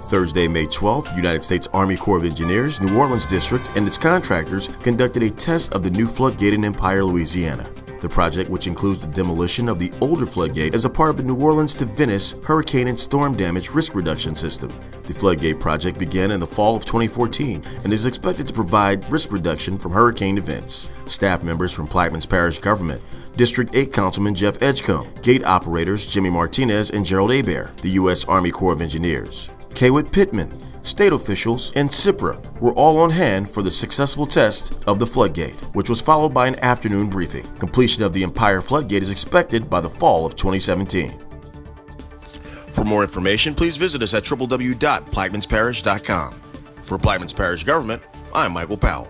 Thursday, May 12th, the United States Army Corps of Engineers, New Orleans District, and its contractors conducted a test of the new floodgate in Empire, Louisiana. The project, which includes the demolition of the older floodgate, is a part of the New Orleans to Venice hurricane and storm damage risk reduction system. The floodgate project began in the fall of 2014 and is expected to provide risk reduction from hurricane events. Staff members from Plaquemines Parish Government, District 8 Councilman Jeff Edgecombe, gate operators Jimmy Martinez and Gerald Hebert, the U.S. Army Corps of Engineers, Kaywood Pittman, state officials, and CIPRA were all on hand for the successful test of the floodgate, which was followed by an afternoon briefing. Completion of the Empire floodgate is expected by the fall of 2017. For more information, please visit us at www.plaquemines.parish.com. For Plaquemines Parish Government, I'm Michael Powell.